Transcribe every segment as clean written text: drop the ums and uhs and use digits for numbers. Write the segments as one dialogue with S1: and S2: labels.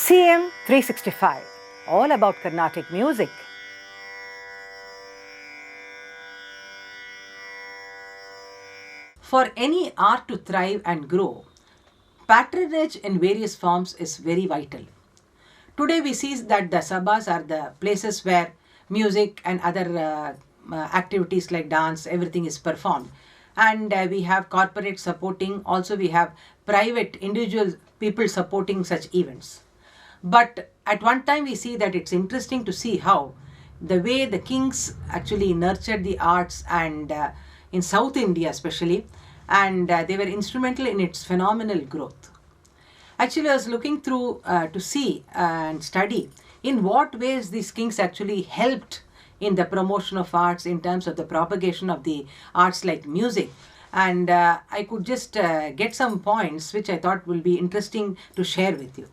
S1: CM 365, all about Carnatic music.
S2: For any art to thrive and grow, patronage in various forms is very vital. Today we see that the sabhas are the places where music and other activities like dance, everything is performed. And we have corporate supporting, also we have private individual people supporting such events. But at one time we see that it's interesting to see how the way the kings actually nurtured the arts and in South India especially, and they were instrumental in its phenomenal growth. Actually, I was looking through to see and study in what ways these kings actually helped in the promotion of arts in terms of the propagation of the arts like music. And I could just get some points which I thought will be interesting to share with you.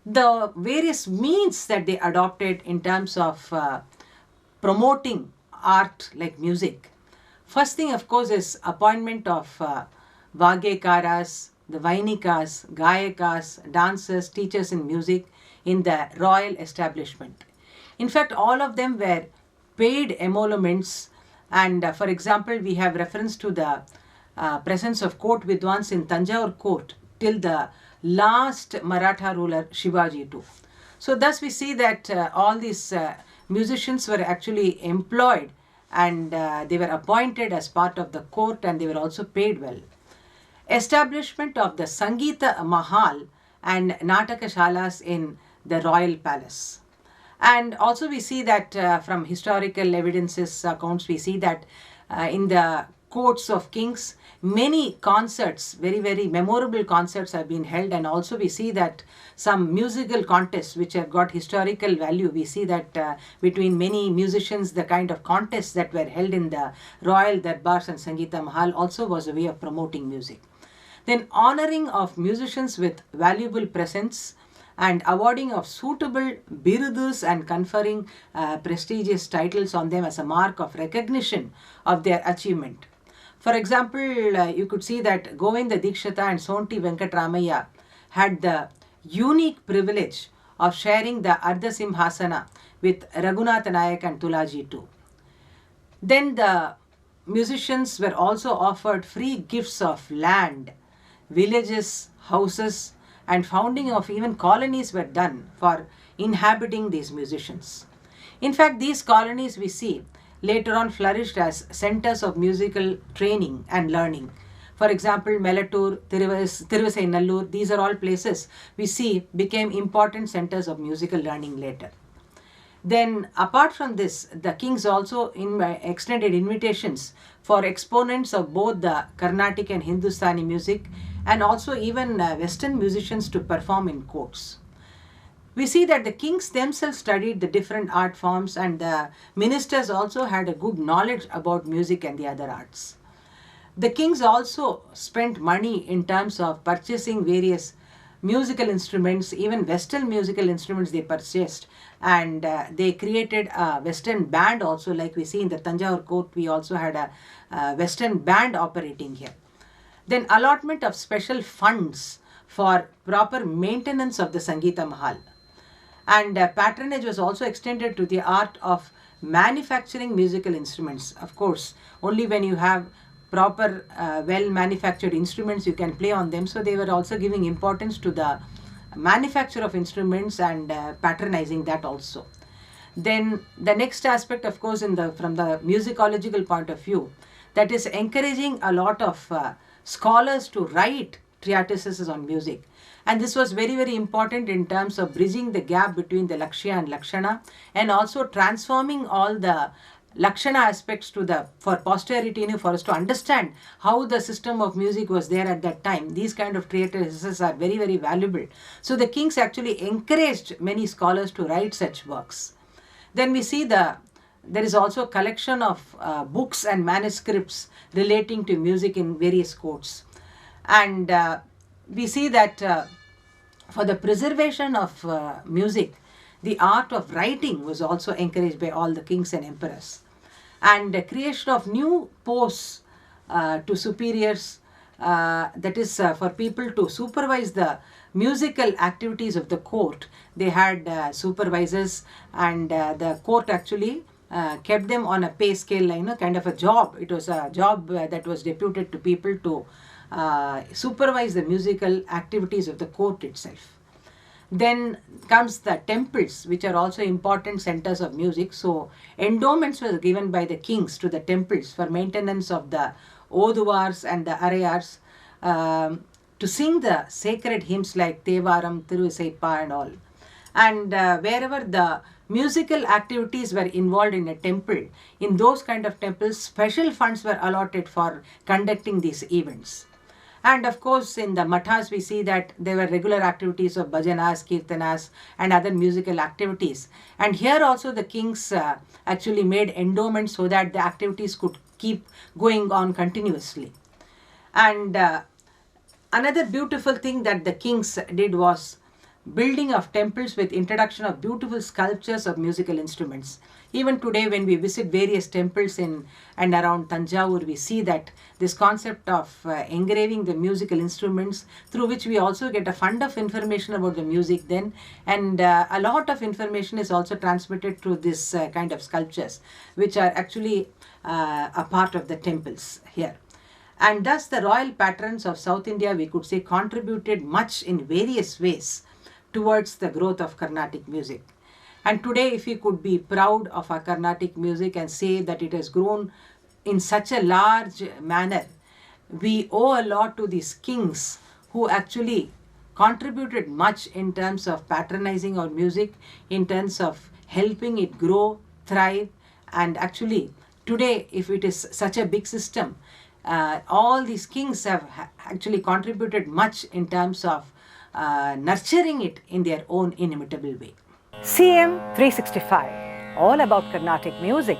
S2: The various means that they adopted in terms of promoting art like music. First thing, of course, is appointment of Vagyekaras, the Vainikas, Gayakas, dancers, teachers in music in the royal establishment. In fact, all of them were paid emoluments, and for example, we have reference to the presence of court Vidwans in Tanjore court till the last Maratha ruler Shivaji too. So thus we see that all these musicians were actually employed and they were appointed as part of the court, and they were also paid well. Establishment of the Sangeetha Mahal and Nataka Shalas in the royal palace. And also we see that from historical evidences accounts, we see that in the courts of kings, many concerts, very memorable concerts have been held, and also we see that some musical contests which have got historical value. We see that between many musicians, the kind of contests that were held in the royal darbars and Sangeetha Mahal also was a way of promoting music. Then honoring of musicians with valuable presents and awarding of suitable birudus and conferring prestigious titles on them as a mark of recognition of their achievement. For example, you could see that Govinda Dikshita and Sonti Venkatramaya had the unique privilege of sharing the Ardha Simhasana with Raghunatha Nayak and Tulaji too. Then the musicians were also offered free gifts of land, villages, houses, and founding of even colonies were done for inhabiting these musicians. In fact, these colonies we see later on flourished as centers of musical training and learning. For example, Melatur, Thiruvasainallur, these are all places we see became important centers of musical learning later. Then apart from this, the kings also extended invitations for exponents of both the Carnatic and Hindustani music, and also even Western musicians to perform in courts. We see that the kings themselves studied the different art forms, and the ministers also had a good knowledge about music and the other arts. The kings also spent money in terms of purchasing various musical instruments, even Western musical instruments they purchased, and they created a Western band also, like we see in the Tanjore court. We also had a Western band operating here. Then allotment of special funds for proper maintenance of the Sangeetha Mahal. And patronage was also extended to the art of manufacturing musical instruments. Of course, only when you have proper well manufactured instruments you can play on them. So they were also giving importance to the manufacture of instruments and patronizing that also. Then the next aspect, of course, from the musicological point of view, that is encouraging a lot of scholars to write treatises on music. And this was very important in terms of bridging the gap between the Lakshya and Lakshana, and also transforming all the Lakshana aspects for posterity, for us to understand how the system of music was there at that time. These kind of treatises are very valuable. So the kings actually encouraged many scholars to write such works. Then we see there is also a collection of books and manuscripts relating to music in various courts. And we see that for the preservation of music, the art of writing was also encouraged by all the kings and emperors. And the creation of new posts to superiors that is for people to supervise the musical activities of the court. They had supervisors, and the court actually kept them on a pay scale, kind of a job. It was a job that was deputed to people to supervise the musical activities of the court itself. Then comes the temples, which are also important centers of music. So endowments were given by the kings to the temples for maintenance of the Oduvars and the Arayars, to sing the sacred hymns like Tevaram, Tirusaipa and all. And wherever the musical activities were involved in a temple, in those kind of temples, special funds were allotted for conducting these events. And of course, in the mathas, we see that there were regular activities of bhajanas, kirtanas, and other musical activities. And here also the kings actually made endowments so that the activities could keep going on continuously. And another beautiful thing that the kings did was building of temples with introduction of beautiful sculptures of musical instruments. Even today, when we visit various temples in and around Tanjavur, we see that this concept of engraving the musical instruments, through which we also get a fund of information about the music then, and a lot of information is also transmitted through this kind of sculptures, which are actually a part of the temples here. And thus the royal patrons of South India, we could say, contributed much in various ways towards the growth of Carnatic music. And today, if we could be proud of our Carnatic music and say that it has grown in such a large manner, we owe a lot to these kings who actually contributed much in terms of patronizing our music, in terms of helping it grow, thrive. And actually, today, if it is such a big system, all these kings have actually contributed much in terms of nurturing it in their own inimitable way.
S1: CM 365, all about Carnatic music.